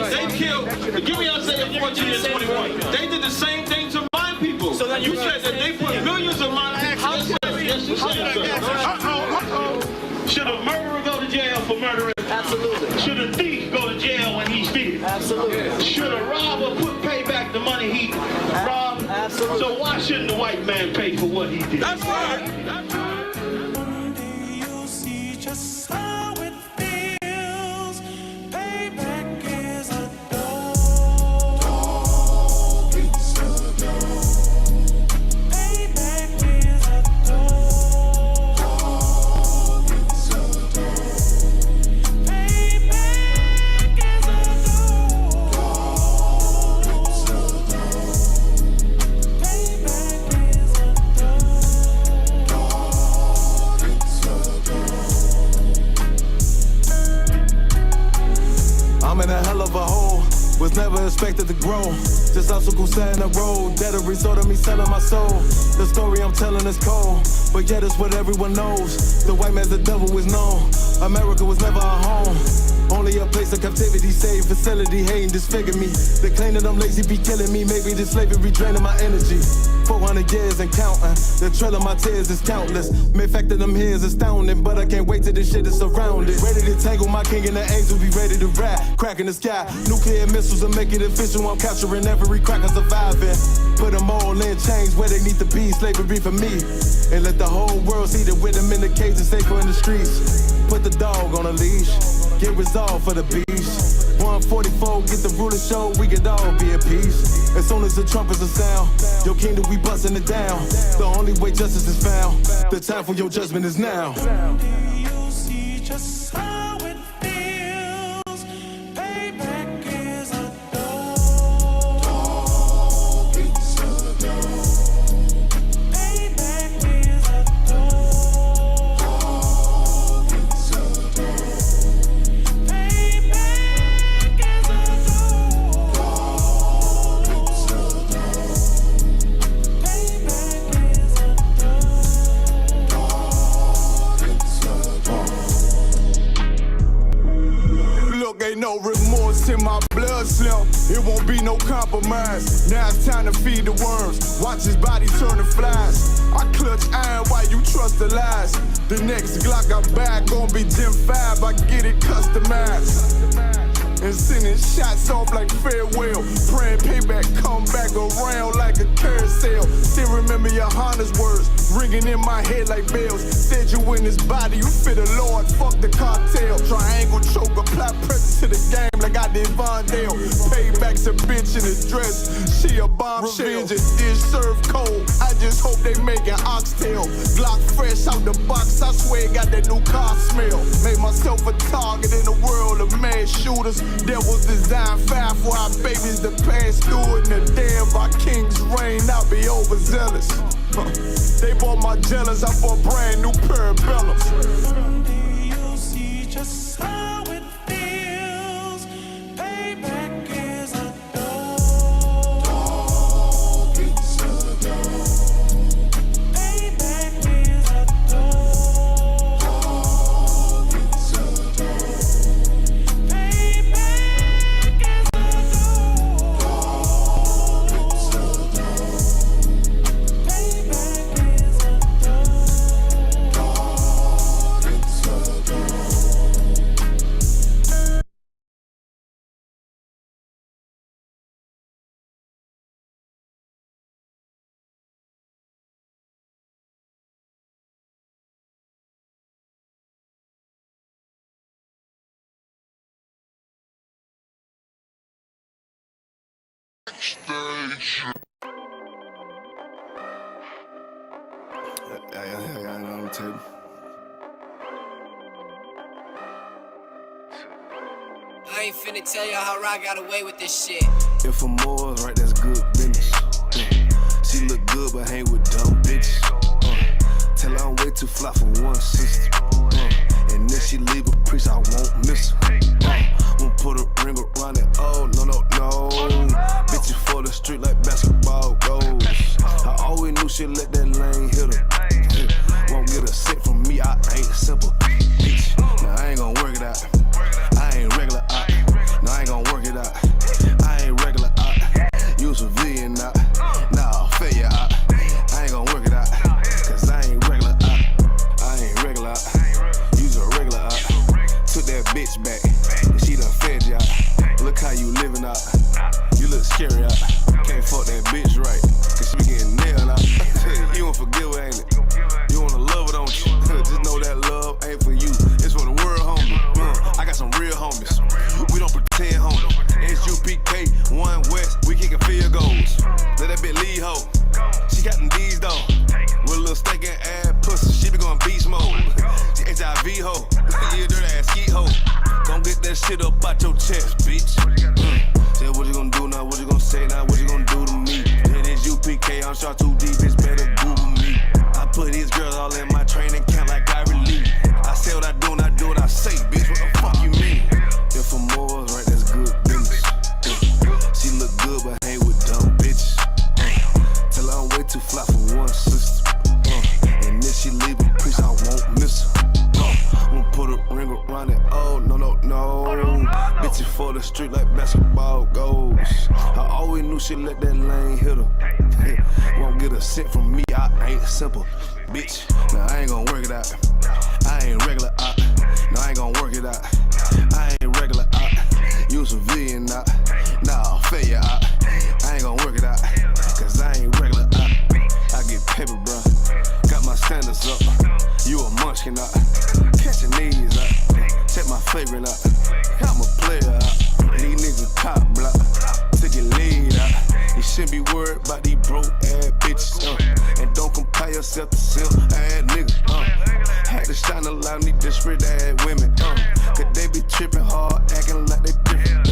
They killed, give me Isaiah 14 and 21. They did the same thing to my people. So then you said that they put millions of my people. Yes, you said so. Should a murderer go to jail for murdering? Absolutely. Should a thief go to jail when he steals? Absolutely. Should a robber pay back the money he robbed? Absolutely. So why shouldn't the white man pay for what he did? That's right. That's right. You see just how it feels. Payback is a dog. Dog is a dog. Payback is a dog. Dog is a dog. Payback is a dog. Dog is a dog. Payback is a dog. Dog is a dog. I'm in a hell of a hole, was never expected to grow. Just obstacle set in the road, that a result of me selling my soul. The story I'm telling is cold, but yet it's what everyone knows. The white man's the devil is known. America was never a home, only a place of captivity, safe facility, hating, disfigure me. They claim that I'm lazy, be killing me. Maybe this slavery draining my energy. 400 years and counting. The trail of my tears is countless. Main fact that I'm here is astounding, but I can't wait till this shit is surrounded. Ready to tangle my king and the angel, be ready to rap. Crack in the sky, nuclear missiles and make it official. I'm capturing every cracker surviving. Put them all in chains where they need to be. Slavery for me. And let the whole world see that with them in the cage and safer in the streets. Put the dog on a leash. Get resolved for the beast. 144, get the ruler show, we could all be at peace. As soon as the trumpets are sound, your kingdom, we busting it down. The only way justice is found, the time for your judgment is now. You see just how it feels. Payback is a dog. Dog is a dog. Payback is a dog. Dog is a dog. Payback is a dog. Dog is a dog. Payback is a dog. Dog is a dog. Look, ain't no remorse in my blood slump. It won't be no compromise. Now it's time to feed the worms. Watch his body turn to flies. I clutch iron while you trust the lies. The next Glock I buy gon' be Gen 5. I get it customized. And sending shots off like farewell. Praying payback come back around like a carousel. Still remember your Honda's words ringing in my head like bells. Said you in his body, you fit a Lord, fuck the cartel. Triangle choke, apply pressure to the game like I did Vondale. Payback's a bitch in a dress, she a bombshell. Revenge is dish served cold, I just hope they making oxtail. Glock fresh out the box, I swear it got that new car smell. Made myself a target in the world of mad shooters. Devils design fire for our babies to pass through. And the day of our king's reign, I'll be overzealous. They bought my jealous, I bought brand new parabellums. You see just how it feels. Payback is a dog. Dog is a dog. Payback is a dog. Dog is a dog. Payback is a dog. Dog is a dog. Payback is a dog. Dog is a dog. I got it on the table. I ain't finna tell y'all how I got away with this shit. If I'm more, right, that's good business. She look good, but hang with dumb bitches. Tell her I'm way too fly for one sister. And if she leave a priest, I won't miss her. Won't put a ring around it. Oh, no, no, no. Bitches for the street like basketball goals. I always knew she'd let that lane hit her. Won't get a cent from me, I ain't simple. Bitch, now I ain't gon' work it out. I ain't regular, no, I ain't gon' work it out. shit up out your chest, bitch. Say what you gonna do now, what you gonna say now, what you gonna do to me? It is UPK, I'm shot too deep, it's better Google me. I put these girls all in my training camp like I relieve. I say what I do and I do what I say, bitch, what the fuck you mean? If for more, right, that's good business. She look good but hang with dumb bitches. Tell her I'm way too fly for one sister. And if she leave a piece, I won't miss her. I'm gonna put a ring around it. Oh, no. Bitches for the street like basketball goes. I always knew she let that lane hit her. Won't get a cent from me, I ain't simple. Bitch, nah, I ain't gonna work it out. I ain't regular out. No, I ain't gonna work it out. I ain't regular out. You civilian out. Nah, failure out. I ain't gonna work it out. Cause I ain't regular out. I get paper, bro. Got my standards up. You a munchkin out. Catching these out. Check my flagrant out. I'm a player out. These niggas top block. Took your lead out. You shouldn't be worried about these broke ass bitches. And don't compare yourself to silk ass niggas. Had to shine a lot of these disparate ass women. Cause they be tripping hard, acting like they different.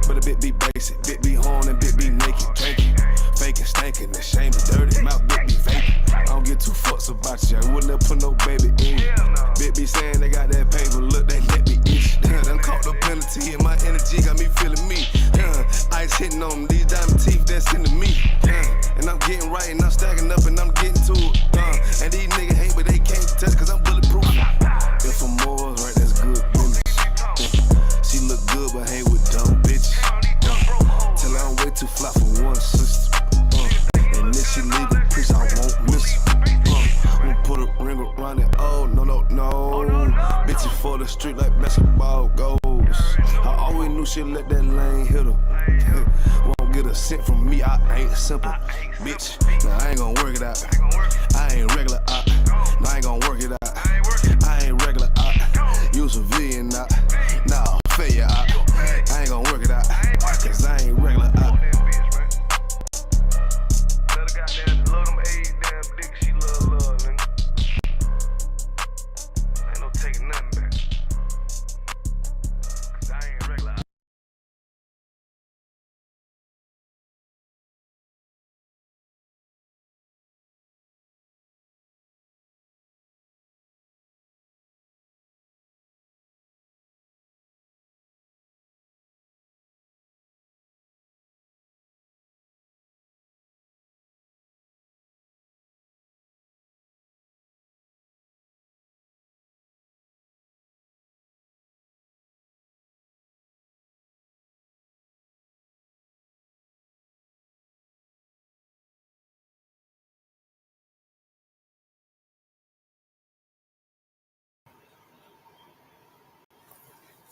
But a bit be basic, bit be horn and bit be naked, drinking. Faking, stankin', ashamed of dirty mouth, bit be vaping. I don't get too fucks about you, I wouldn't have put no baby in. Bit be saying they got that paper, look, they let me itch. Done caught the penalty and my energy got me feeling me. Ice hitting on these diamond teeth that's into me. And I'm getting right and I'm stacking up and I'm getting to it. And these niggas hate but they can't touch cause I'm bulletproof. If for more, right, that's good business. She look good but hang with dumb bitches. Tell her I'm way too fly for one sister. And if she leave a piece, I won't miss her. I'm gonna put a ring around it. Oh, no. Bitches for the street like basketball goes. I always knew she'd let that lane hit her. Won't get a cent from me, I ain't simple. Bitch, nah, I ain't gonna work it out. I ain't regular out. No, I ain't gonna work it out. I ain't regular out. You civilian out. Nah, failure out. I ain't gonna work it out. Cause I ain't regular out.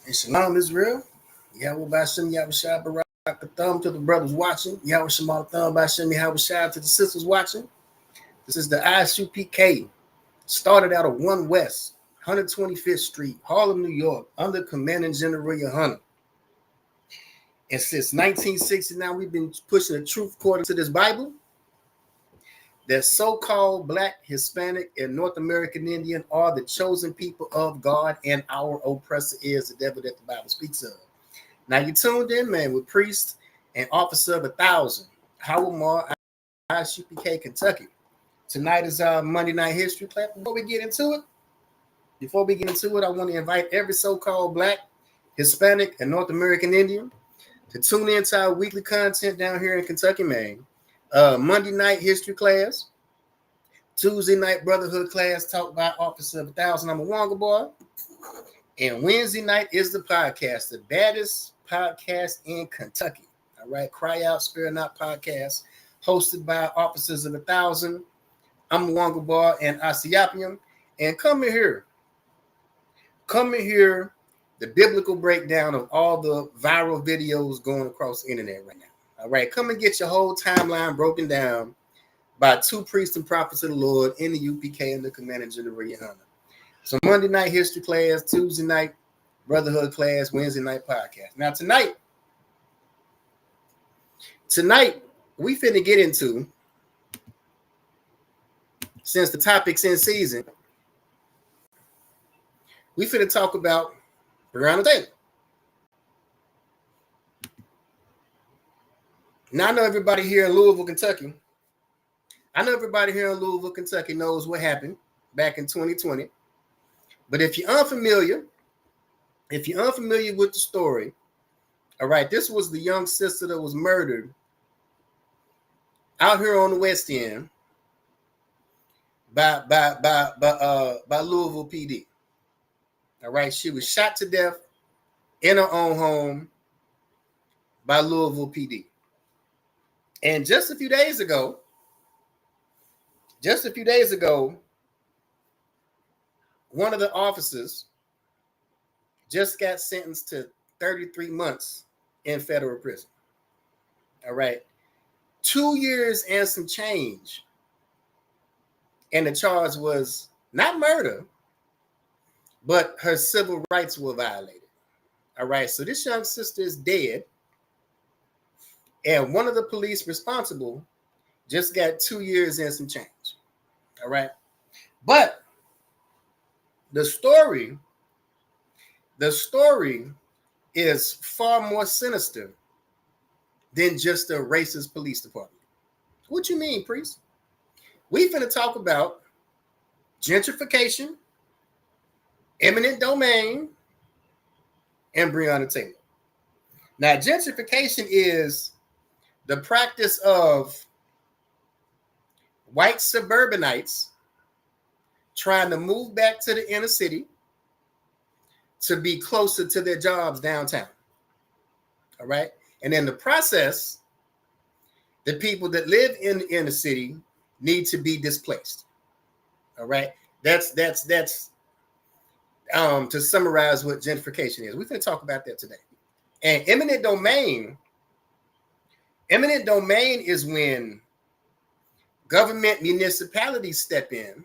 And Shalom Israel. Yahweh Bashem, Yahweh Shah Barak, the thumb to the brothers watching. Yahweh Shema thumb Bashem, Yahweh Shah to the sisters watching. This is the ISUPK. Started out of 1 West, 125th Street, Harlem, New York, under Commanding General Yohanan. And since 1969, we've been pushing the truth according to this Bible. That so-called Black, Hispanic, and North American Indian are the chosen people of God, and our oppressor is the devil that the Bible speaks of. Now you tuned in, man, with priest and officer of 1,000, Howard Moore, ISUPK, Kentucky. Tonight is our Monday Night History class. Before we get into it, I want to invite every so-called Black, Hispanic, and North American Indian to tune into our weekly content down here in Kentucky, Maine. Monday night history class, Tuesday night brotherhood class taught by Officer of 1,000. I'm a Wonga boy. And Wednesday night is the podcast, the baddest podcast in Kentucky. All right, Cry Out, Spare Not podcast, hosted by Officers of 1,000. I'm a Wonga boy and ISUPK. And come in here, the biblical breakdown of all the viral videos going across the internet right now. All right, come and get your whole timeline broken down by 2 priests and prophets of the Lord in the UPK and the Commanding General Yohanan. So Monday night history class, Tuesday night brotherhood class, Wednesday night podcast. Now tonight we finna get into, since the topic's in season, we finna talk about Breonna Taylor. Now I know everybody here in Louisville, Kentucky. I know everybody here in Louisville, Kentucky knows what happened back in 2020. But if you're unfamiliar with the story, all right, this was the young sister that was murdered out here on the West End by Louisville PD. All right, she was shot to death in her own home by Louisville PD. And just a few days ago, one of the officers just got sentenced to 33 months in federal prison. All right. 2 years and some change. And the charge was not murder, but her civil rights were violated. All right. So this young sister is dead. And one of the police responsible just got 2 years and some change. All right. But the story is far more sinister than just a racist police department. What you mean, priest? We finna talk about gentrification, eminent domain, and Breonna Taylor. Now, gentrification is the practice of white suburbanites trying to move back to the inner city to be closer to their jobs downtown. All right. And in the process, the people that live in the inner city need to be displaced. All right. That's to summarize what gentrification is. We're going to talk about that today. And eminent domain is when government municipalities step in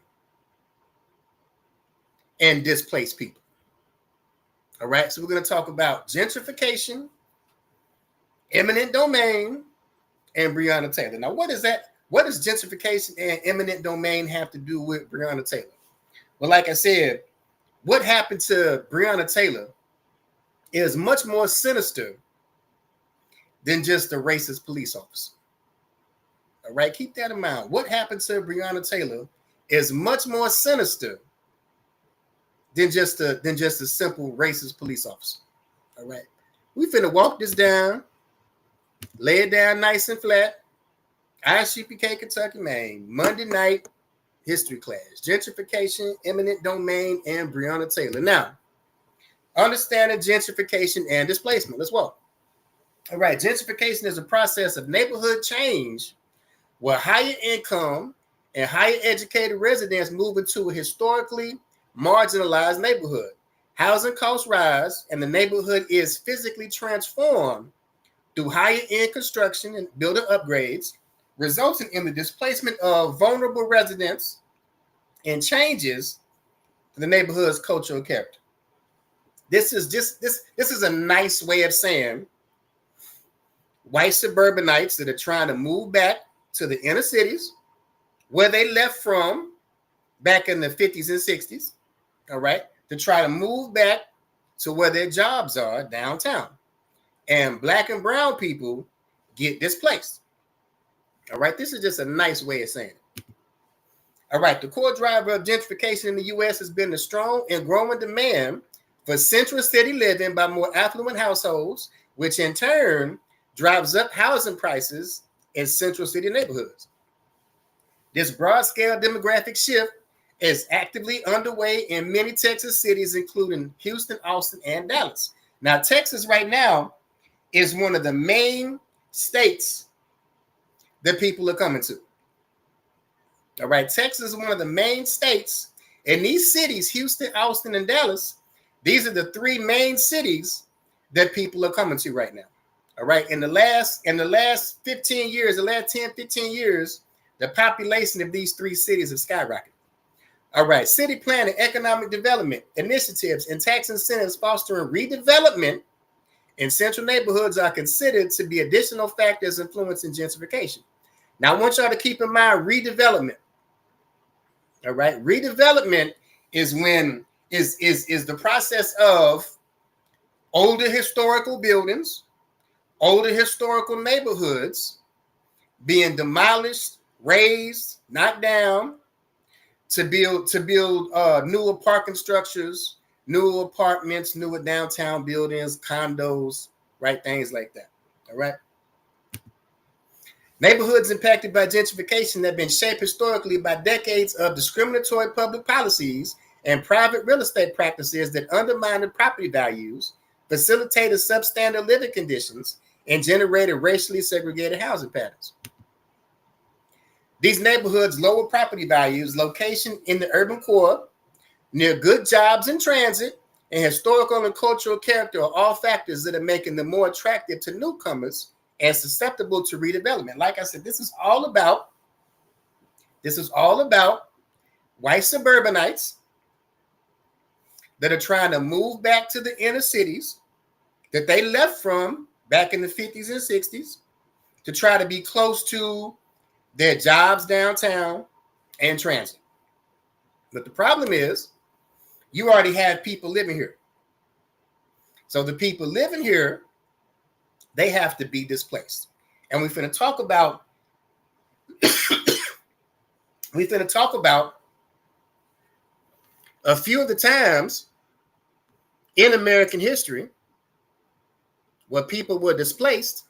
and displace people. All right, so we're going to talk about gentrification, eminent domain, and Breonna Taylor. Now, what is that? What does gentrification and eminent domain have to do with Breonna Taylor? Well, like I said, what happened to Breonna Taylor is much more sinister than just a racist police officer. All right, keep that in mind. What happened to Breonna Taylor is much more sinister than just a simple racist police officer. All right, we finna walk this down, lay it down nice and flat. ISUPK, Kentucky, Maine, Monday night history class, gentrification, eminent domain, and Breonna Taylor. Now, understanding gentrification and displacement. Let's walk. All right, gentrification is a process of neighborhood change where higher income and higher educated residents move into a historically marginalized neighborhood. Housing costs rise, and the neighborhood is physically transformed through higher end construction and building upgrades, resulting in the displacement of vulnerable residents and changes to the neighborhood's cultural character. This is a nice way of saying white suburbanites that are trying to move back to the inner cities where they left from back in the 50s and 60s, all right, to try to move back to where their jobs are downtown. And black and brown people get displaced. All right, this is just a nice way of saying it. All right, the core driver of gentrification in the U.S. has been the strong and growing demand for central city living by more affluent households, which in turn drives up housing prices in central city neighborhoods. This broad-scale demographic shift is actively underway in many Texas cities, including Houston, Austin, and Dallas. Now, Texas right now is one of the main states that people are coming to. All right, Texas is one of the main states. In these cities, Houston, Austin, and Dallas, these are the three main cities that people are coming to right now. All right, in the last 15 years, the last 10, 15 years, the population of these three cities have skyrocketed. All right, city planning, economic development initiatives, and tax incentives fostering redevelopment in central neighborhoods are considered to be additional factors influencing gentrification. Now, I want y'all to keep in mind redevelopment. All right, redevelopment is when is the process of older historical buildings, older historical neighborhoods being demolished, razed, knocked down to build newer parking structures, newer apartments, newer downtown buildings, condos, right? Things like that. All right. Neighborhoods impacted by gentrification have been shaped historically by decades of discriminatory public policies and private real estate practices that undermined property values, facilitated substandard living conditions, and generated racially segregated housing patterns. These neighborhoods lower property values, location in the urban core, near good jobs and transit, and historical and cultural character are all factors that are making them more attractive to newcomers and susceptible to redevelopment. Like I said, this is all about white suburbanites that are trying to move back to the inner cities that they left from back in the 50s and 60s to try to be close to their jobs downtown and transit. But the problem is you already have people living here. So the people living here, they have to be displaced. And we're going to talk about a few of the times in American history where people were displaced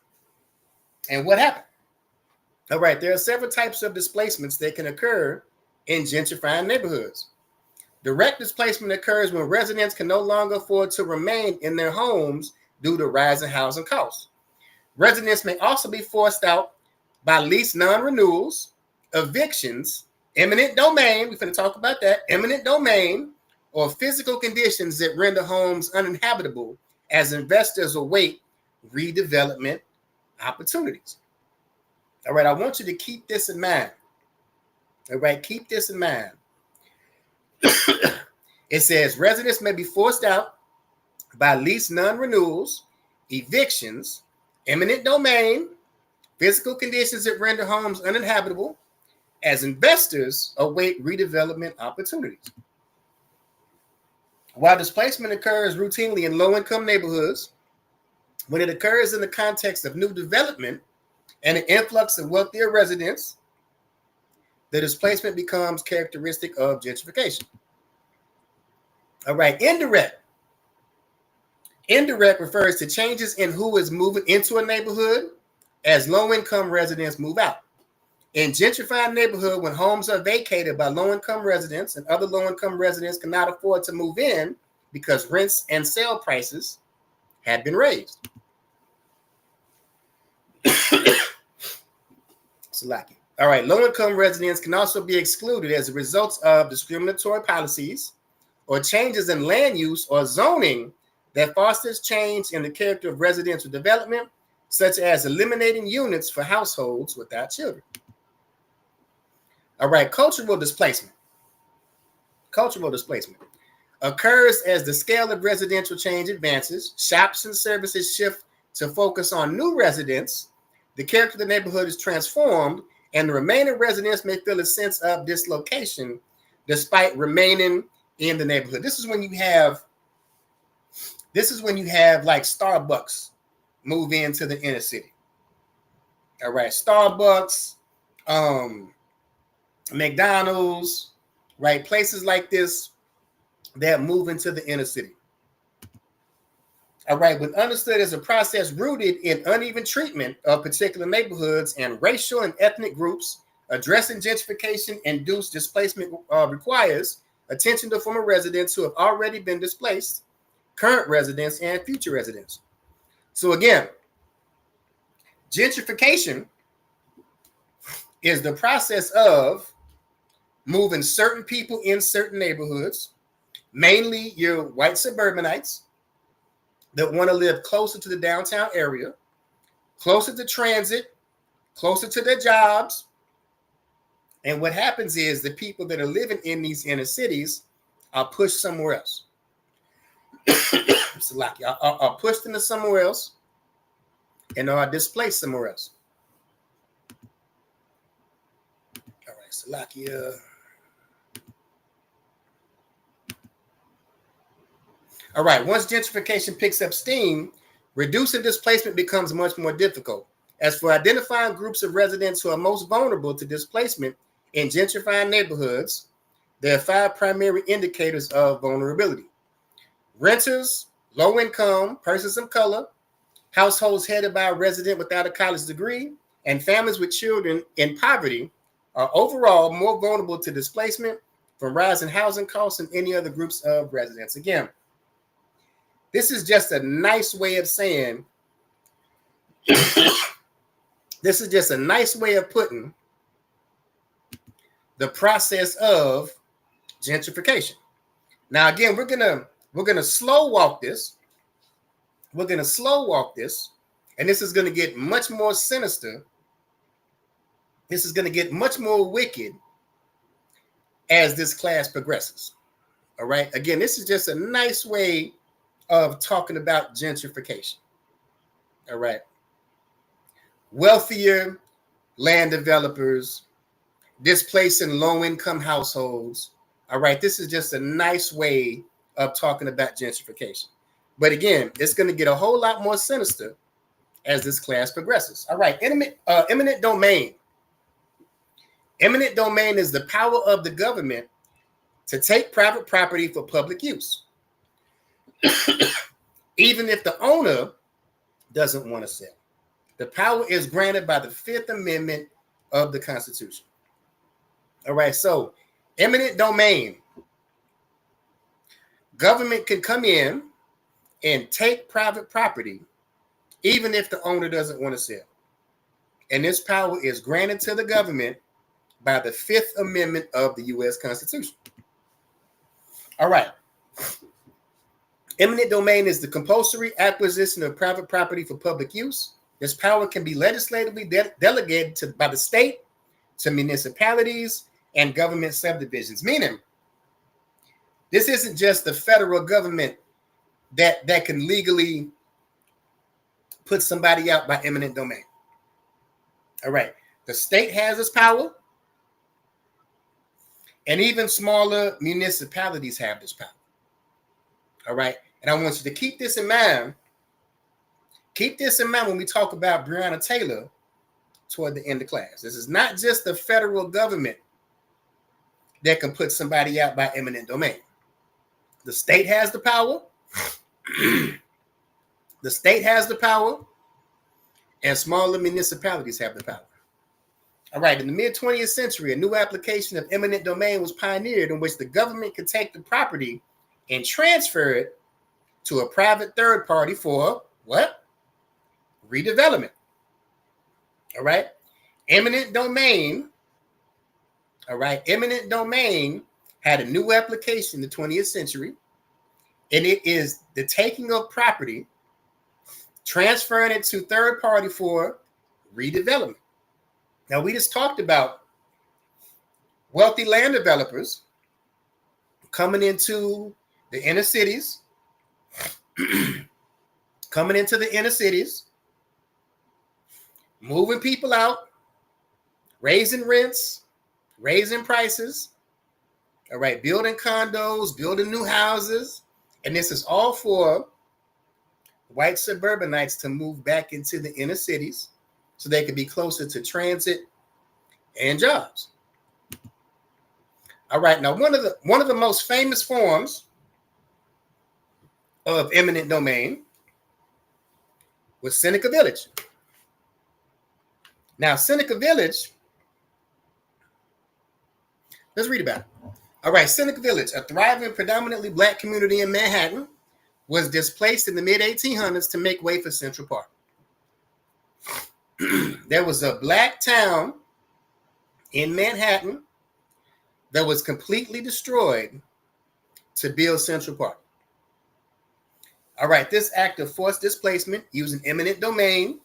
and what happened. All right, there are several types of displacements that can occur in gentrifying neighborhoods. Direct displacement occurs when residents can no longer afford to remain in their homes due to rising housing costs. Residents may also be forced out by lease non-renewals, evictions, eminent domain, we're going to talk about that, eminent domain, or physical conditions that render homes uninhabitable as investors await redevelopment opportunities. All right, I want you to keep this in mind. All right, keep this in mind. It says residents may be forced out by lease non-renewals, evictions, eminent domain, physical conditions that render homes uninhabitable as investors await redevelopment opportunities. While displacement occurs routinely in low-income neighborhoods, when it occurs in the context of new development and an influx of wealthier residents, the displacement becomes characteristic of gentrification. All right, indirect. Indirect refers to changes in who is moving into a neighborhood as low-income residents move out. In gentrified neighborhood, when homes are vacated by low-income residents and other low-income residents cannot afford to move in because rents and sale prices have been raised. Salaki. All right, low-income residents can also be excluded as a result of discriminatory policies or changes in land use or zoning that fosters change in the character of residential development, such as eliminating units for households without children. All right, cultural displacement. Cultural displacement occurs as the scale of residential change advances, shops and services shift to focus on new residents, the character of the neighborhood is transformed, and the remaining residents may feel a sense of dislocation despite remaining in the neighborhood. This is when you have like Starbucks move into the inner city. All right, Starbucks, McDonald's, right? Places like this that move into the inner city. All right, when understood as a process rooted in uneven treatment of particular neighborhoods and racial and ethnic groups, addressing gentrification-induced displacement requires attention to former residents who have already been displaced, current residents, and future residents. So again, gentrification is the process of moving certain people in certain neighborhoods, mainly your white suburbanites that want to live closer to the downtown area, closer to transit, closer to their jobs. And what happens is the people that are living in these inner cities are pushed somewhere else. Are pushed into somewhere else and are displaced somewhere else. All right, Salakia. All right, once gentrification picks up steam, Reducing displacement becomes much more difficult. As for identifying groups of residents who are most vulnerable to displacement in gentrifying neighborhoods, there are 5 primary indicators of vulnerability. Renters, low income, persons of color, households headed by a resident without a college degree, and families with children in poverty are overall more vulnerable to displacement from rising housing costs than any other groups of residents. Again, this is just a nice way of saying, this is just a nice way of putting the process of gentrification. Now, again, we're gonna slow walk this. We're gonna slow walk this, and this is gonna get much more sinister. This is gonna get much more wicked as this class progresses. All right. Again, this is just a nice way of talking about gentrification. All right. Wealthier land developers displacing low-income households. All right. This is just a nice way of talking about gentrification. But again, it's going to get a whole lot more sinister as this class progresses. All right. Eminent domain. Eminent domain is the power of the government to take private property for public use, even if the owner doesn't want to sell. The power is granted by the 5th Amendment of the Constitution. All right, so eminent domain. Government can come in and take private property, even if the owner doesn't want to sell. And this power is granted to the government by the 5th Amendment of the U.S. Constitution. All right. Eminent domain is the compulsory acquisition of private property for public use. This power can be legislatively delegated by the state to municipalities and government subdivisions, meaning this isn't just the federal government that can legally put somebody out by eminent domain. All right. The state has this power, and even smaller municipalities have this power. All right. And I want you to keep this in mind. Keep this in mind when we talk about Breonna Taylor toward the end of class. This is not just the federal government that can put somebody out by eminent domain. The state has the power. The state has the power, and smaller municipalities have the power. All right, in the mid-20th century, a new application of eminent domain was pioneered in which the government could take the property and transfer it to a private third party for what? Redevelopment. All right. Eminent domain. All right. Eminent domain had a new application in the 20th century, and it is the taking of property, transferring it to third party for redevelopment. Now, we just talked about wealthy land developers coming into the inner cities, moving people out, raising rents, raising prices, all right, building condos, building new houses. And this is all for white suburbanites to move back into the inner cities so they could be closer to transit and jobs. All right, now one of the most famous forms of eminent domain was Seneca Village. Now, Seneca Village, let's read about it. All right, Seneca Village, a thriving, predominantly Black community in Manhattan, was displaced in the mid-1800s to make way for Central Park. There was a Black town in Manhattan that was completely destroyed to build Central Park. All right, this act of forced displacement using eminent domain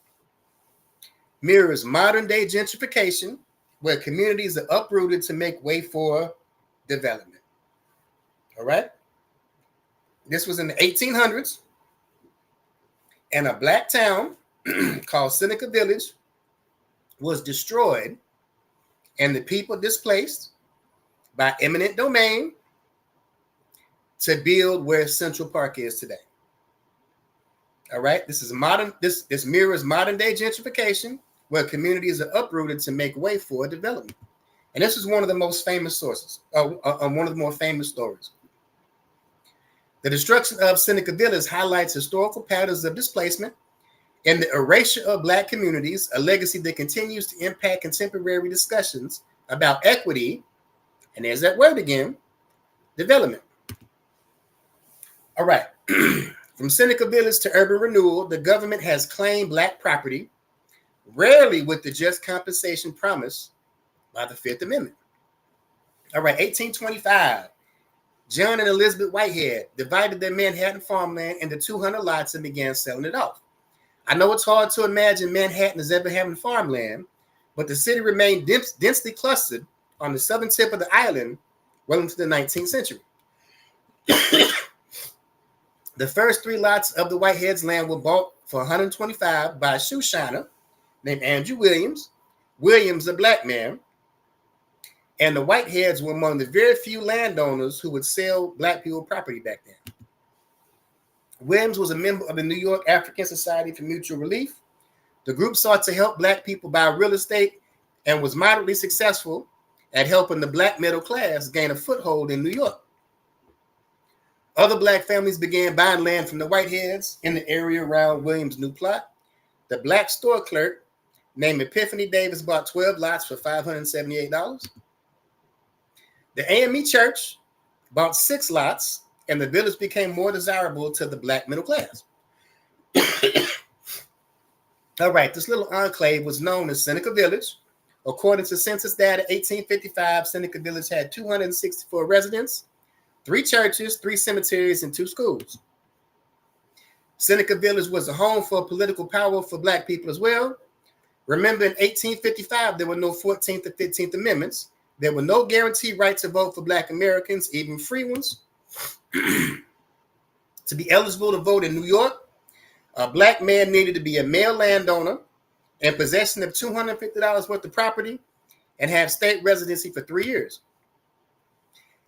mirrors modern-day gentrification, where communities are uprooted to make way for development. All right? This was in the 1800s, and a Black town called Seneca Village was destroyed, and the people displaced by eminent domain to build where Central Park is today. All right, this is modern. This mirrors modern day gentrification, where communities are uprooted to make way for development. And this is one of the most famous sources, one of the more famous stories. The destruction of Seneca Village highlights historical patterns of displacement and the erasure of Black communities, a legacy that continues to impact contemporary discussions about equity, and there's that word again, development. All right. From Seneca Village to urban renewal, the government has claimed Black property, rarely with the just compensation promised by the Fifth Amendment. All right, 1825, John and Elizabeth Whitehead divided their Manhattan farmland into 200 lots and began selling it off. I know it's hard to imagine Manhattan as ever having farmland, but the city remained densely clustered on the southern tip of the island well into the 19th century. The first 3 lots of the Whiteheads' land were bought for $125 by a shoe shiner named Andrew Williams. Williams, a Black man, and the Whiteheads were among the very few landowners who would sell Black people property back then. Williams was a member of the New York African Society for Mutual Relief. The group sought to help Black people buy real estate and was moderately successful at helping the Black middle class gain a foothold in New York. Other Black families began buying land from the Whiteheads in the area around Williams' new plot. The Black store clerk named Epiphany Davis bought 12 lots for $578. The AME Church bought 6 lots, and the village became more desirable to the Black middle class. All right, this little enclave was known as Seneca Village. According to census data, 1855, Seneca Village had 264 residents, 3 churches, 3 cemeteries, and 2 schools. Seneca Village was a home for political power for Black people as well. Remember, in 1855, there were no 14th or 15th Amendments. There were no guaranteed right to vote for Black Americans, even free ones. To be eligible to vote in New York, a Black man needed to be a male landowner in possession of $250 worth of property and have state residency for 3 years.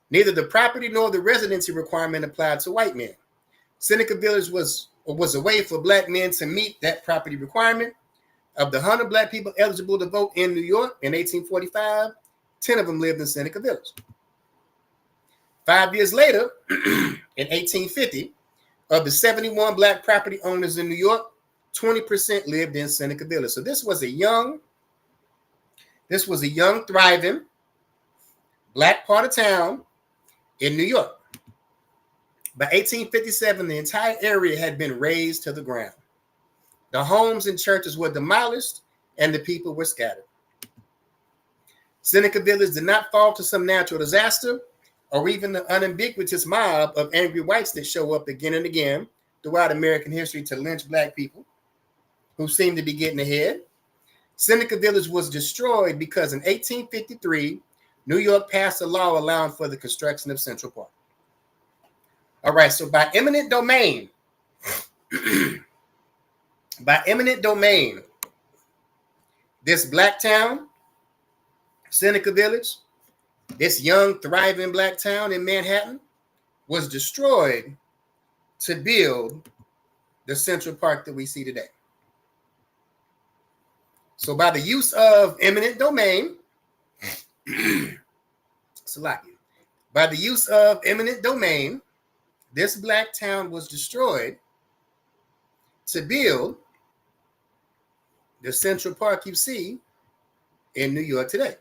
Neither the property nor the residency requirement applied to white men. Seneca Village was a way for Black men to meet that property requirement. Of the 100 Black people eligible to vote in New York in 1845, 10 of them lived in Seneca Village. 5 years later, in 1850, of the 71 Black property owners in New York, 20% lived in Seneca Village. So this was a young, thriving Black part of town in New York. By 1857, the entire area had been razed to the ground. The homes and churches were demolished and the people were scattered. Seneca Village did not fall to some natural disaster or even the unambiguous mob of angry whites that show up again and again throughout American history to lynch Black people who seemed to be getting ahead. Seneca Village was destroyed because in 1853, New York passed a law allowing for the construction of Central Park. All right, so by eminent domain, this Black town, Seneca Village, this young, thriving Black town in Manhattan, was destroyed to build the Central Park that we see today. So by the use of eminent domain, this Black town was destroyed to build the Central Park you see in New York today.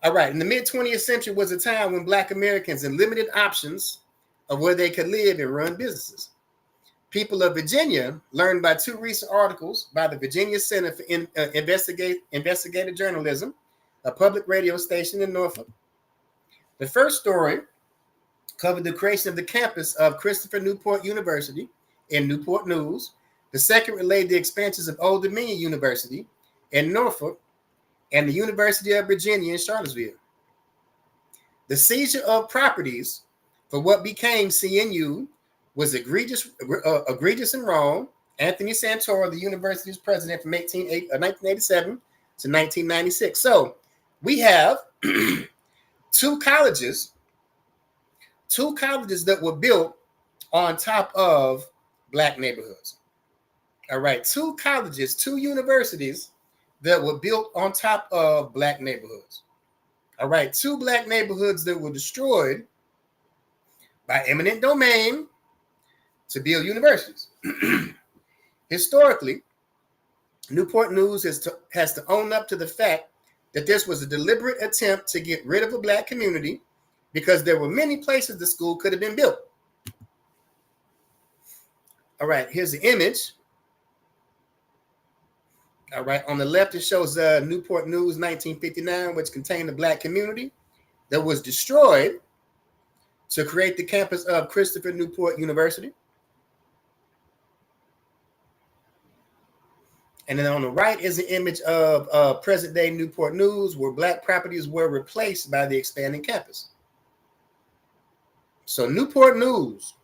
All right, in the mid-20th century was a time when Black Americans had limited options of where they could live and run businesses. People of Virginia learned by 2 recent articles by the Virginia Center for Investigative Journalism, a public radio station in Norfolk. The first story covered the creation of the campus of Christopher Newport University in Newport News. The second relayed the expansions of Old Dominion University in Norfolk and the University of Virginia in Charlottesville. The seizure of properties for what became CNU was egregious and wrong. Anthony Santoro, the university's president from 1987 to 1996. So we have two colleges that were built on top of black neighborhoods. All right, 2 colleges, 2 universities that were built on top of black neighborhoods. All right, 2 black neighborhoods that were destroyed by eminent domain to build universities. Historically, Newport News has to own up to the fact that this was a deliberate attempt to get rid of a black community because there were many places the school could have been built. All right, here's the image. All right, on the left, it shows Newport News 1959, which contained a black community that was destroyed to create the campus of Christopher Newport University. And then on the right is an image of present-day Newport News, where black properties were replaced by the expanding campus. So Newport News,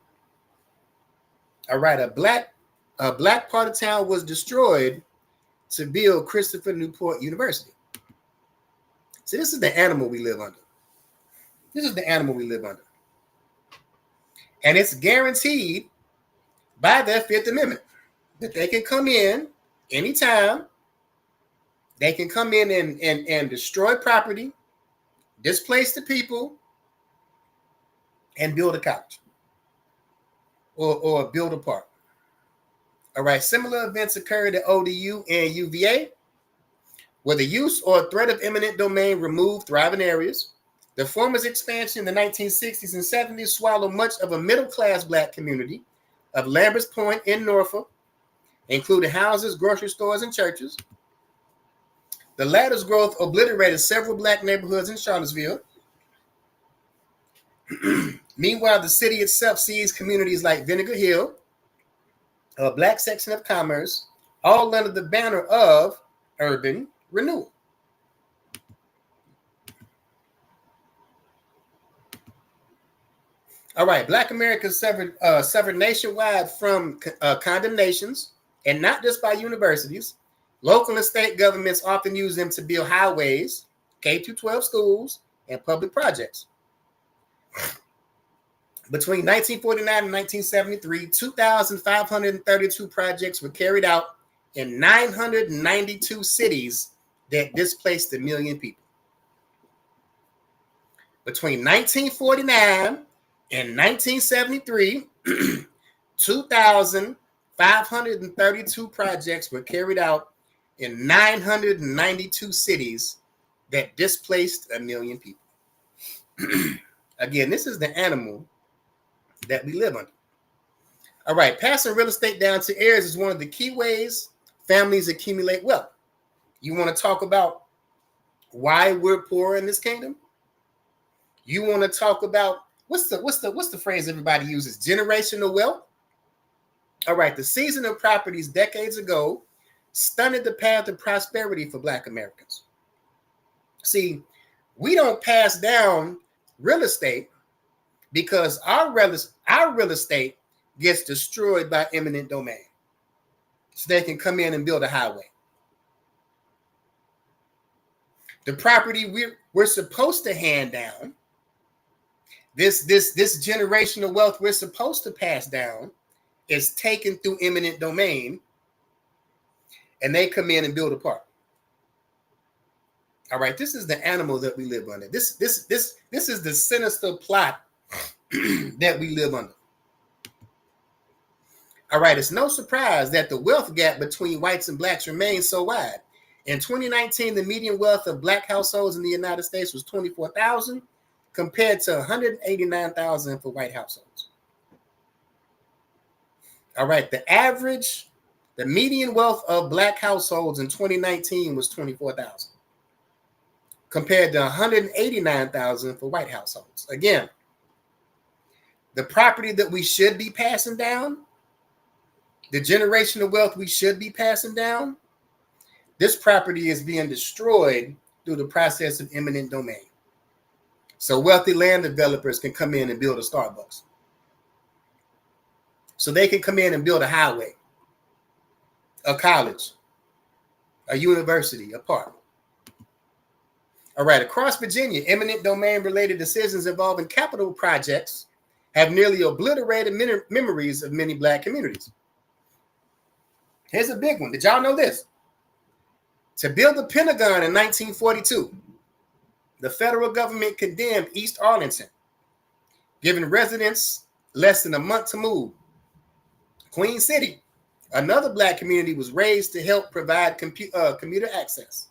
all right, a black part of town was destroyed to build Christopher Newport University. See, this is the animal we live under. This is the animal we live under. And it's guaranteed by their Fifth Amendment that they can come in anytime. They can come in and destroy property, displace the people, and build a college or build a park. All right, similar events occurred at ODU and UVA, where the use or threat of eminent domain removed thriving areas. The former's expansion in the 1960s and 70s swallowed much of a middle-class black community of Lambert's Point in Norfolk, including houses, grocery stores, and churches. The latter's growth obliterated several black neighborhoods in Charlottesville. Meanwhile, the city itself sees communities like Vinegar Hill, a black section of commerce, all under the banner of urban renewal. All right, Black Americans suffered nationwide from condemnations, and not just by universities. Local and state governments often use them to build highways, K-12 schools, and public projects. Between 1949 and 1973, 2,532 projects were carried out in 992 cities that displaced 1 million people. Between 1949 and 1973, 2,532 projects were carried out in 992 cities that displaced 1 million people. Again, this is the animal that we live under. All right, passing real estate down to heirs is one of the key ways families accumulate wealth. You want to talk about why we're poor in this kingdom? You want to talk about what's the phrase everybody uses? Generational wealth. All right, the season of properties decades ago stunted the path of prosperity for Black Americans. See, we don't pass down real estate because our real estate gets destroyed by eminent domain, so they can come in and build a highway. The property we're supposed to hand down, this generational wealth we're supposed to pass down, is taken through eminent domain, and they come in and build a park. All right, this is the animal that we live under. This is the sinister plot that we live under. All right, it's no surprise that the wealth gap between whites and blacks remains so wide. In 2019, the median wealth of Black households in the United States was $24,000 compared to $189,000 for white households. All right, the median wealth of Black households in 2019 was $24,000 compared to $189,000 for white households. Again, the property that we should be passing down, the generational wealth we should be passing down, this property is being destroyed through the process of eminent domain. So wealthy land developers can come in and build a Starbucks. So they can come in and build a highway, a college, a university, a park. All right, across Virginia, eminent domain related decisions involving capital projects have nearly obliterated memories of many black communities. Here's a big one. Did y'all know this? To build the Pentagon in 1942, the federal government condemned East Arlington, giving residents less than a month to move. Queen City, another black community, was raised to help provide commuter access.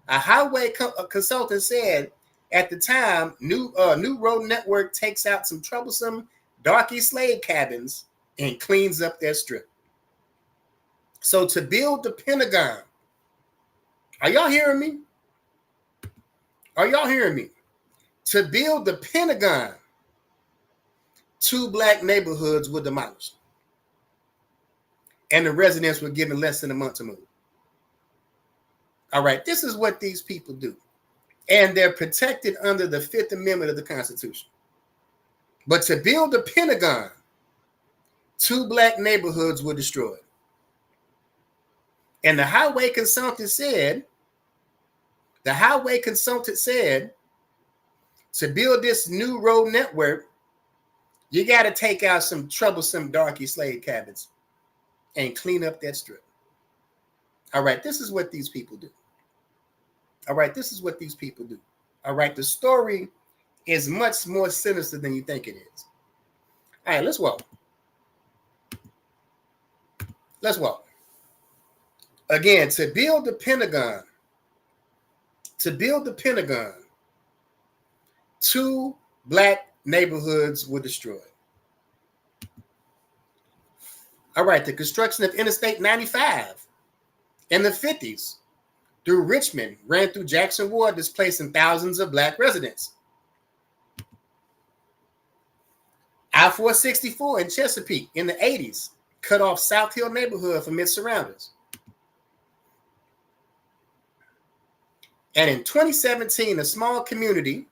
A highway consultant said at the time, new road network takes out some troublesome darky slave cabins and cleans up their strip. So to build the Pentagon, are y'all hearing me? Are y'all hearing me? To build the Pentagon, 2 black neighborhoods were demolished, and the residents were given less than a month to move. All right, this is what these people do. And they're protected under the 5th Amendment of the Constitution. But to build the Pentagon, 2 black neighborhoods were destroyed. And the highway consultant said, to build this new road network, you got to take out some troublesome darky slave cabins and clean up that strip. All right, this is what these people do. All right, this is what these people do. All right, the story is much more sinister than you think it is. All right, let's walk. Let's walk. Again, to build the Pentagon, 2 black neighborhoods were destroyed. All right, the construction of Interstate 95 in the 50s through Richmond ran through Jackson Ward, displacing thousands of black residents. I-464 in Chesapeake in the 80s cut off South Hill neighborhood from its surroundings. And in 2017, a small community,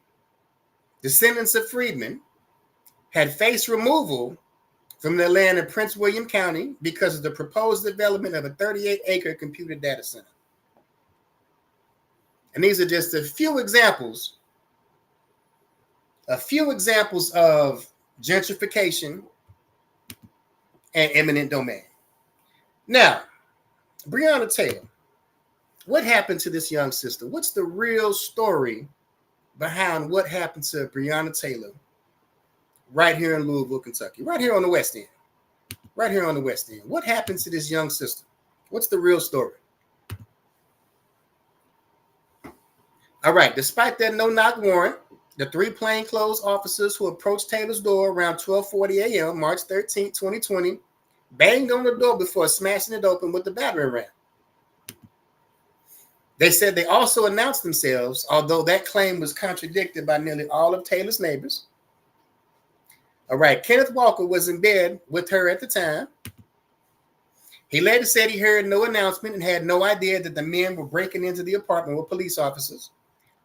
descendants of freedmen, had faced removal from their land in Prince William County because of the proposed development of a 38-acre computer data center. And these are just a few examples of gentrification and eminent domain. Now, Breonna Taylor, what happened to this young sister? What's the real story behind what happened to Breonna Taylor right here in Louisville, Kentucky, right here on the West End? Right here on the West End. What happened to this young sister? What's the real story? All right, despite that no-knock warrant, the 3 plainclothes officers who approached Taylor's door around 12:40 a.m., March 13, 2020, banged on the door before smashing it open with the battering ram. They said they also announced themselves, although that claim was contradicted by nearly all of Taylor's neighbors. All right, Kenneth Walker was in bed with her at the time. He later said he heard no announcement and had no idea that the men were breaking into the apartment with police officers.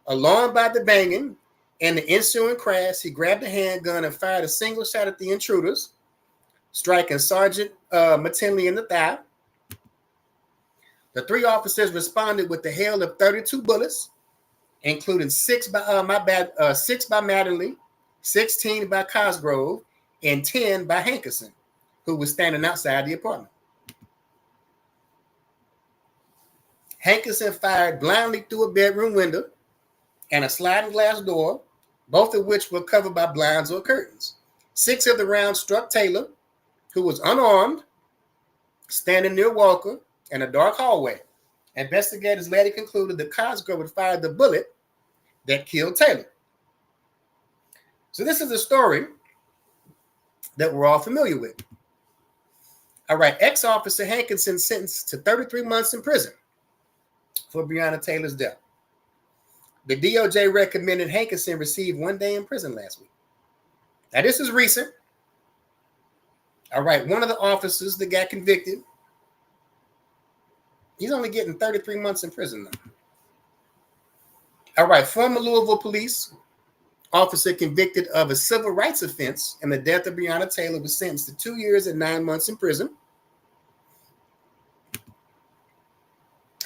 Alarmed by the banging and the ensuing crash, he grabbed a handgun and fired a single shot at the intruders, striking Sergeant McTinley in the thigh. The 3 officers responded with a hail of 32 bullets, including 6 by Mattingly, 16 by Cosgrove, and 10 by Hankerson, who was standing outside the apartment. Hankerson fired blindly through a bedroom window and a sliding glass door, both of which were covered by blinds or curtains. 6 of the rounds struck Taylor, who was unarmed, standing near Walker in a dark hallway. Investigators later concluded that Cosgrove had fired the bullet that killed Taylor. So this is a story that we're all familiar with. All right, ex-officer Hankerson sentenced to 33 months in prison for Breonna Taylor's death. The DOJ recommended Hankerson receive 1 day in prison last week. Now, this is recent. All right, one of the officers that got convicted, he's only getting 33 months in prison now. All right, former Louisville police officer convicted of a civil rights offense in the death of Breonna Taylor was sentenced to 2 years and 9 months in prison.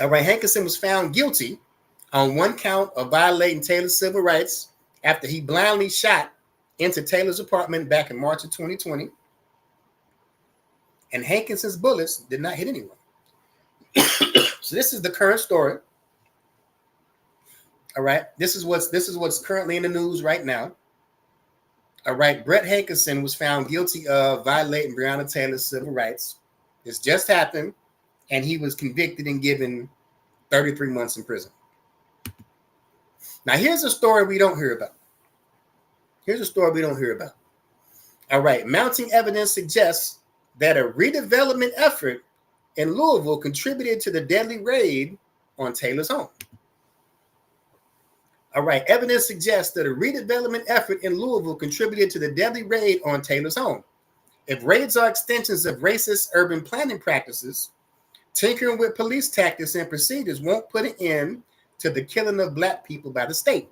All right, Hankerson was found guilty on 1 count of violating Taylor's civil rights after he blindly shot into Taylor's apartment back in March of 2020. And Hankinson's bullets did not hit anyone. So this is the current story. All right. This is what's currently in the news right now. All right. Brett Hankinson was found guilty of violating Breonna Taylor's civil rights. This just happened, and he was convicted and given 33 months in prison. Now, here's a story we don't hear about. All right. Mounting evidence suggests that a redevelopment effort in Louisville contributed to the deadly raid on Taylor's home. All right. Evidence suggests that a redevelopment effort in Louisville contributed to the deadly raid on Taylor's home. If raids are extensions of racist urban planning practices, tinkering with police tactics and procedures won't put an end to the killing of Black people by the state.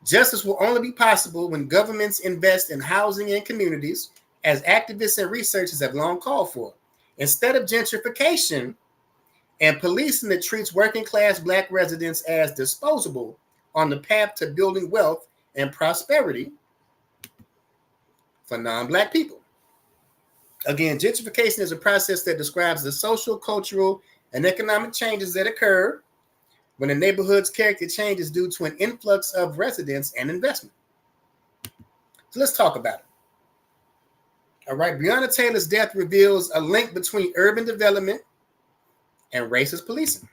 Justice will only be possible when governments invest in housing and communities, as activists and researchers have long called for, instead of gentrification and policing that treats working class Black residents as disposable on the path to building wealth and prosperity for non-Black people. Again, gentrification is a process that describes the social, cultural, and economic changes that occur when a neighborhood's character changes due to an influx of residents and investment. So let's talk about it. All right, Breonna Taylor's death reveals a link between urban development and racist policing.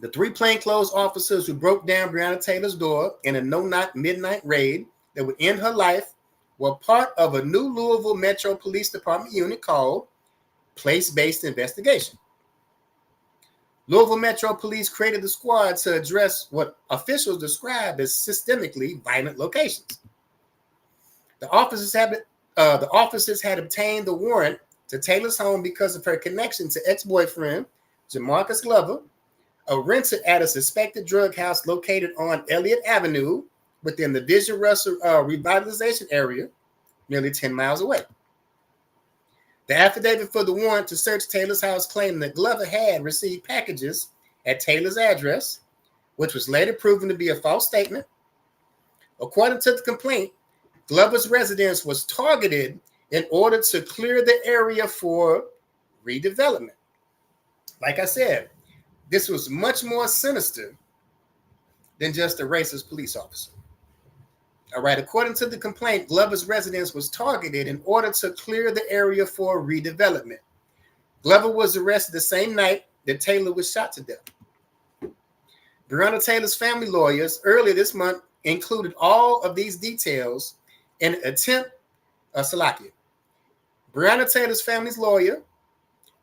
The 3 plainclothes officers who broke down Breonna Taylor's door in a no-knock midnight raid that would end her life were part of a new Louisville Metro Police Department unit called Place-Based Investigation. Louisville Metro Police created the squad to address what officials describe as systemically violent locations. The officers had obtained the warrant to Taylor's home because of her connection to ex-boyfriend Jamarcus Glover, a renter at a suspected drug house located on Elliott Avenue within the Vision Russell revitalization area, nearly 10 miles away. The affidavit for the warrant to search Taylor's house claimed that Glover had received packages at Taylor's address, which was later proven to be a false statement. According to the complaint, Glover's residence was targeted in order to clear the area for redevelopment. Like I said, this was much more sinister than just a racist police officer. All right, according to the complaint, Glover's residence was targeted in order to clear the area for redevelopment. Glover was arrested the same night that Taylor was shot to death. Breonna Taylor's family lawyers earlier this month included all of these details in an attempt, Breonna Taylor's family's lawyer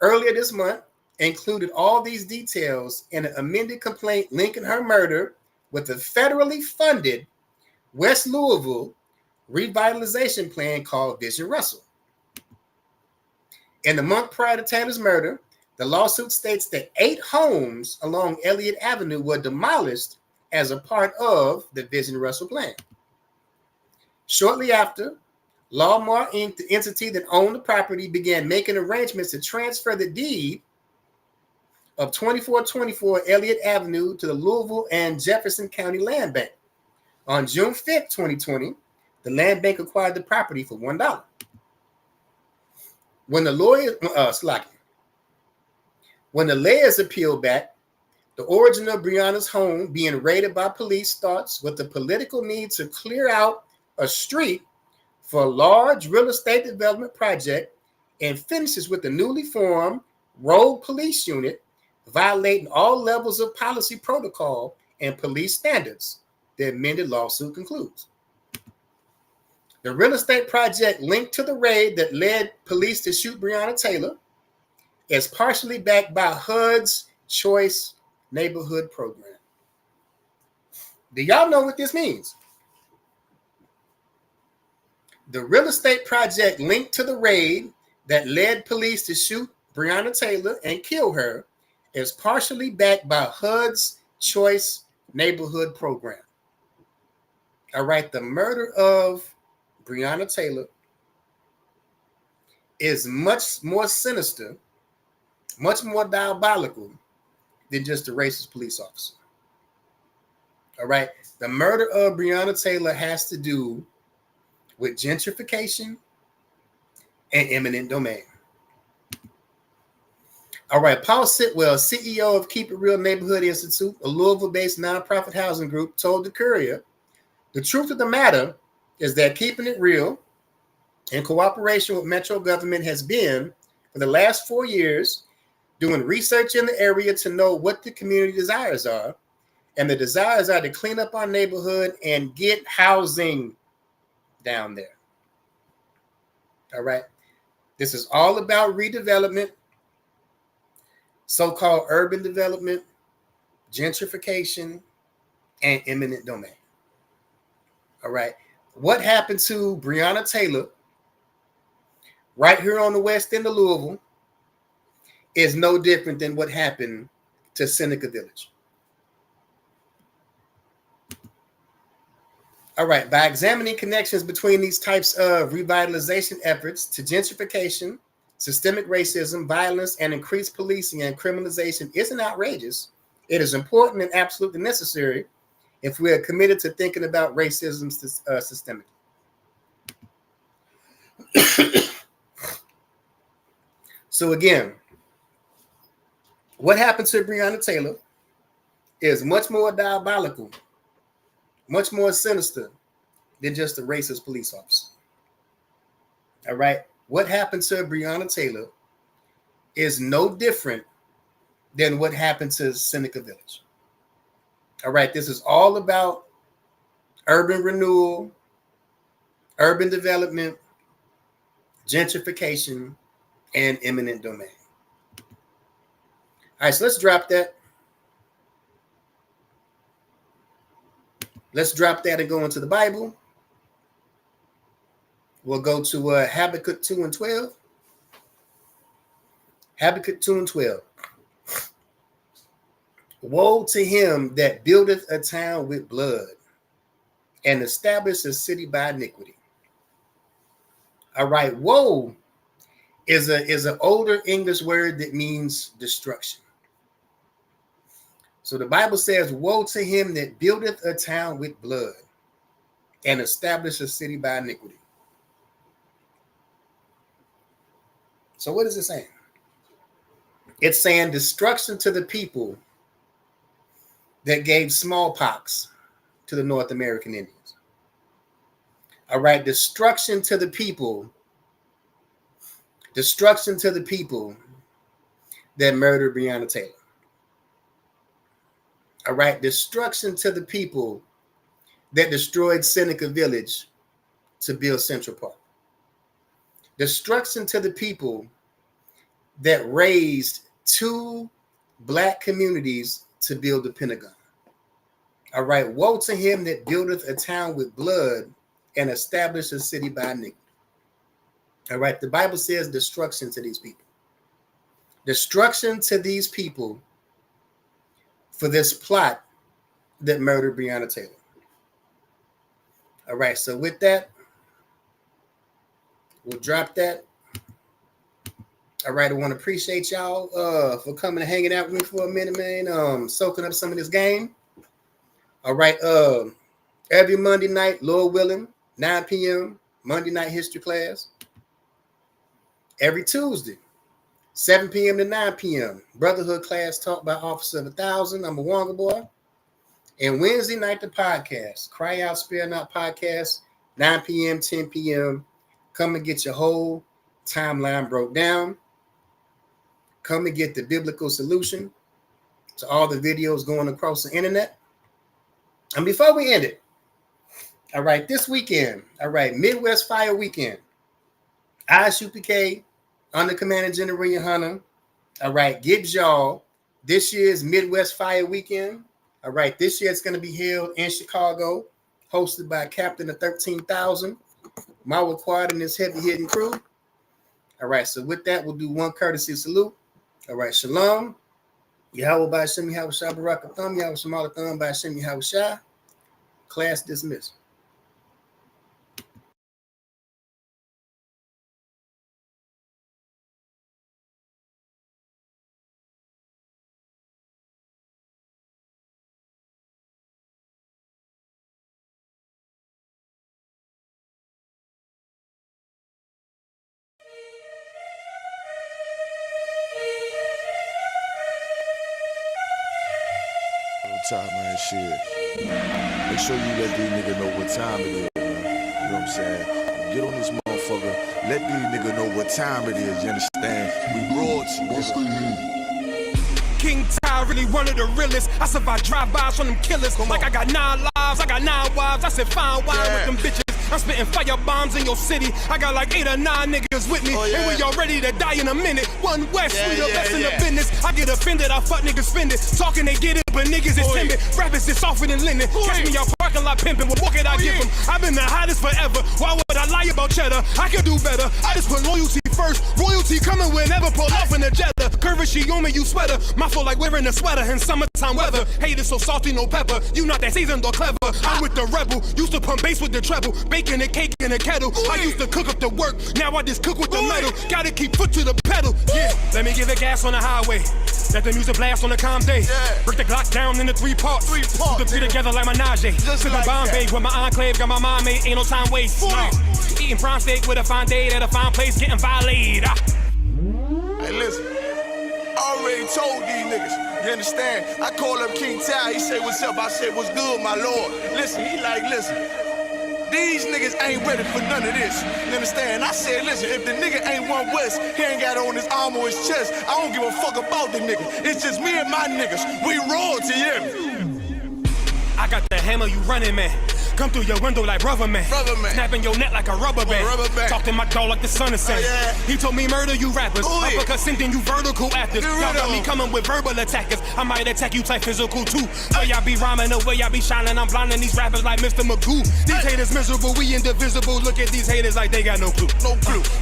earlier this month included all these details in an amended complaint linking her murder with a federally funded West Louisville revitalization plan called Vision Russell. In the month prior to Taylor's murder, the lawsuit states that 8 homes along Elliott Avenue were demolished as a part of the Vision Russell plan. Shortly after, Lawmar Inc., the entity that owned the property, began making arrangements to transfer the deed of 2424 Elliott Avenue to the Louisville and Jefferson County Land Bank. On June 5th, 2020, the land bank acquired the property for $1. When the layers appealed back, the origin of Breonna's home being raided by police starts with the political need to clear out a street for a large real estate development project and finishes with the newly formed rogue police unit violating all levels of policy protocol and police standards. The amended lawsuit concludes. The real estate project linked to the raid that led police to shoot Breonna Taylor is partially backed by HUD's Choice Neighborhood Program. Do y'all know what this means? The real estate project linked to the raid that led police to shoot Breonna Taylor and kill her is partially backed by HUD's Choice Neighborhood Program. All right, the murder of Breonna Taylor is much more sinister, much more diabolical than just a racist police officer. All right. The murder of Breonna Taylor has to do with gentrification and eminent domain. All right. Paul Sitwell, CEO of Keep It Real Neighborhood Institute, a Louisville-based nonprofit housing group, told the Courier, the truth of the matter is that keeping it real in cooperation with Metro government has been, for the last 4 years, doing research in the area to know what the community desires are. And the desires are to clean up our neighborhood and get housing down there. All right. This is all about redevelopment, so-called urban development, gentrification, and eminent domain. All right. What happened to Breonna Taylor right here on the west end of Louisville is no different than what happened to Seneca Village. All right, by examining connections between these types of revitalization efforts to gentrification, systemic racism, violence, and increased policing and criminalization isn't outrageous. It is important and absolutely necessary if we are committed to thinking about racism systemically. So again, what happened to Breonna Taylor is much more diabolical, much more sinister than just a racist police officer. All right. What happened to Breonna Taylor is no different than what happened to Seneca Village. All right. This is all about urban renewal, urban development, gentrification, and eminent domain. All right. So let's drop that. Let's drop that and go into the Bible. We'll go to Habakkuk 2 and 12. Habakkuk 2 and 12. Woe to him that buildeth a town with blood and establish a city by iniquity. All right. Woe is an older English word that means destruction. So the Bible says, woe to him that buildeth a town with blood and establish a city by iniquity. So what is it saying? It's saying destruction to the people that gave smallpox to the North American Indians. All right, destruction to the people that murdered Breonna Taylor. All right, destruction to the people that destroyed Seneca Village to build Central Park. Destruction to the people that raised 2 black communities to build the Pentagon. All right, woe to him that buildeth a town with blood and establish a city by iniquity. All right, the Bible says destruction to these people. Destruction to these people for this plot that murdered Breonna Taylor. All right, so with that, we'll drop that. All right, I want to appreciate y'all for coming and hanging out with me for a minute, man. Soaking up some of this game. All right, every Monday night, Lord willing, 9 p.m., Monday night history class. Every Tuesday, 7 p.m. to 9 p.m., Brotherhood class taught by Officer of 1,000. I'm a Wonga boy. And Wednesday night, the podcast, Cry Out, Spare Not podcast, 9 p.m., 10 p.m. Come and get your whole timeline broke down. Come and get the biblical solution to all the videos going across the internet. And before we end it, all right, this weekend, all right, Midwest Fire Weekend, ISUPK, under Commander General Hunter, all right, gives y'all this year's Midwest Fire Weekend. All right, this year it's going to be held in Chicago, hosted by Captain of 13,000, Mawa Quad and his heavy-hitting crew. All right, so with that, we'll do one courtesy salute. All right, shalom. Yahweh by Shem Yahweh Shah Baraka Thumb, Yahweh Shemala Thumb by Shem Yahweh Shah. Class dismissed. top, man, shit. Make sure you let these niggas know what time it is, man. You know what I'm saying? Get on this motherfucker. Let these niggas know what time it is, you understand? We royalty. King Ty, really one of the realest. I survived drive-bys from them killers. Like I got 9 lives, I got 9 wives. I said fine wine with them bitches. I'm spitting fire bombs in your city. I got like 8 or 9 niggas with me. And we all ready to die in a minute. One West, we the best in the business. I get offended, I fuck niggas spending. Talking they get it, but niggas is timid. Rappers is softer than linen. Catch me out parking lot pimping. What more could I give them? I've been the hottest forever. Why would I lie about cheddar? I could do better. I just put loyalty first. Royalty coming whenever. Pull off in the Jetta. Curvature on me, you sweater. My flow like wearing a sweater in summertime weather. Haters so salty, no pepper. You not that seasoned or clever. I'm with the rebel. Used to pump bass with the treble. Baking a cake in a kettle. I used to cook up the work. Now I just cook with the metal. Gotta keep foot to the pedal. Yeah, let me give it gas on the highway. Let the music blast on a calm day. Break the Glock down into 3 parts. Put the 3 together like my Najee. Sippin' like Bombay with my enclave. Got my mind made. Ain't no time waste. No. Eating prime steak with a fine date at a fine place. Getting violated. Hey, listen. I already told these niggas. You understand? I call up King Ty. He say, what's up? I said, what's good, my lord? Listen, he like, listen. These niggas ain't ready for none of this. You understand? I said, listen, if the nigga ain't one West, he ain't got it on his arm or his chest. I don't give a fuck about the nigga. It's just me and my niggas. We royalty, yeah. I got the hammer, you running, man. Come through your window like rubber man. Snapping your neck like a rubber band. Talk to my dog like the sun is saying. He told me murder you rappers. Uppercut sending you vertical actors. Y'all got me coming with verbal attackers. I might attack you type physical too. Way y'all be rhyming, the way y'all be shining. I'm blinding these rappers like Mr. Magoo. These haters miserable, we indivisible. Look at these haters like they got no clue.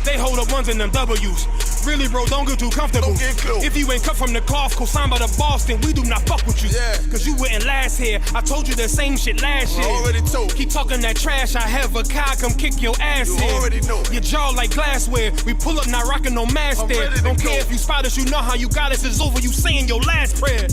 They hold up ones in them W's. Really, bro, don't get too comfortable. If you ain't cut from the cloth, co-signed by the boss, then we do not fuck with you. Cause you wouldn't last here. I told you the same shit last year. Already told. Keep talking that trash, I have a car, come kick your ass You in. already know. Your jaw like glassware. We pull up, not rocking no mask there. Don't care if you spot us, you know how you got us. It's over, you saying your last prayer.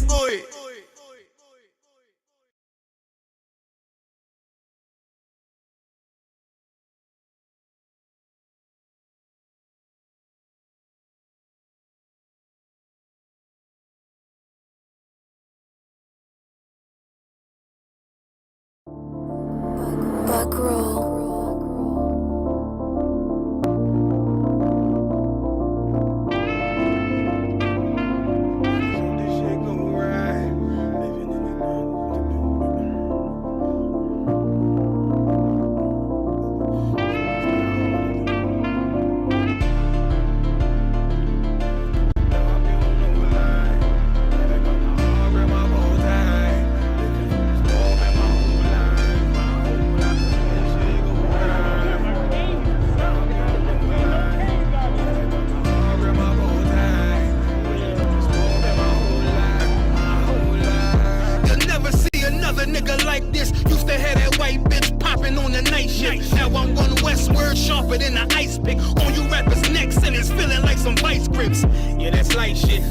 Buck roll.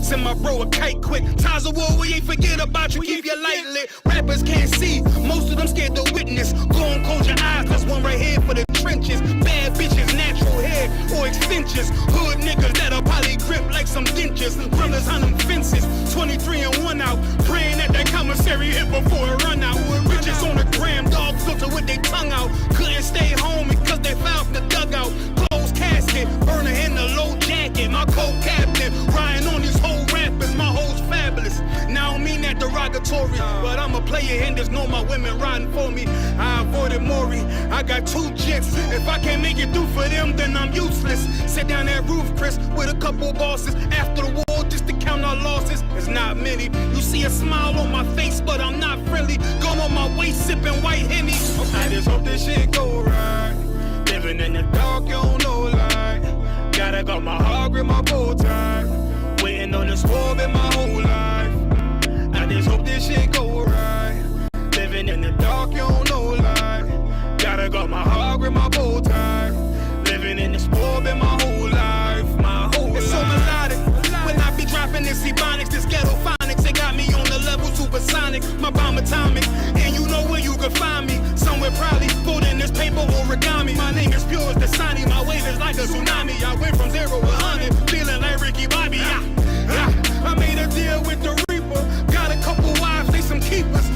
Send my bro a kite quick. Ties of war, we ain't forget about you. Keep your light lit. Rappers can't see. Most of them scared to witness. Go and close your eyes. There's one right here for the trenches. Bad bitches, natural hair or extensions. Hood niggas that'll probably grip like some dentures. Brothers on them fences. 23 and 1 out. Praying that that commissary hit before it run out. Bitches on the gram, dog filter with their tongue out. Couldn't stay home because they found the dugout. Closed casket, burner in the low jacket. My co-captain, riding on these whole rappers. My hoes fabulous. Now I don't mean that derogatory, but I'm a player and there's no my women riding for me. I avoided Maury. I got 2 jets. If I can't make it through for them, then I'm useless. Sit down that roof, Chris, with a couple bosses. After the war, just to count our losses. It's not many. You see a smile on my face, but I'm not friendly. Gone on my waist, sipping white Henny. I just hope this shit go right. Living in the dark, you don't know light. Gotta got my heart with my bow tie. Waiting on this war in my whole life. I just hope this shit go right. Living in the dark, you don't know light. Gotta got my heart with my bow tie. Living in this war in my whole life. My whole life. It's so melodic. When I be dropping this ebonics, this ghetto phonics, it got me on the level supersonic. My bomb atomic, and you know where you can find me. Somewhere probably folding this paper origami. My name is pure as the Dasani. My wave is like a tsunami. I went from 0 to 100, feeling like Ricky Bobby. I made a deal with the Reaper. Got a couple wives, they some keepers.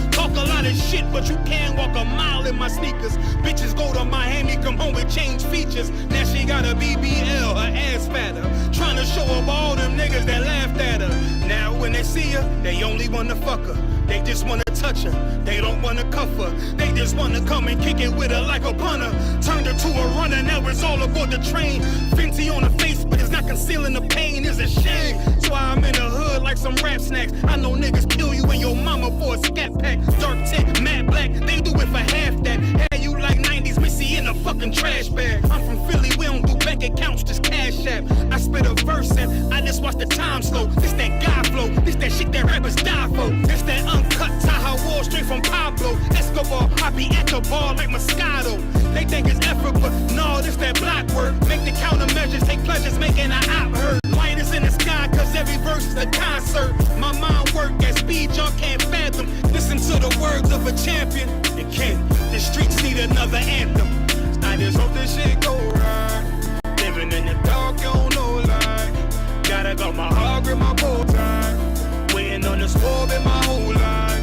my sneakers. Bitches go to Miami, come home with change features. Now she got a BBL, her ass fatter. Trying to show up all them niggas that laughed at her. Now when they see her, they only wanna fuck her. They just wanna touch her, they don't wanna cuff her. They just wanna come and kick it with her like a punter. Turned her to a runner, now it's all aboard the train. Fenty on her face, but it's not concealing the pain, it's a shame. So I'm in the hood like some rap snacks. I know niggas kill you and your mama for a scat pack. Dark tint, matte black, they do it for half that. Had you like 90s Missy in a fucking trash bag. I'm from Philly, we don't do bank accounts, just cash app. I spit a verse and I just watch the time slow. This that guy flow, this that shit that rappers die for. This that uncut Taha Wall straight from Pablo Escobar. I be at the bar like Moscato. They think it's effort, but no, this that block work. Make the countermeasures, take pleasures, making an op hurt. Lighters in the sky, cause every verse is a concert. My mind work at speed y'all can't fathom. Listen to the words of a champion. It can't, the streets need another anthem. I just hope this shit go right. Living in the dark, you don't know lie. Gotta got my heart, grip my bow tie. Waiting on the squab in my whole life.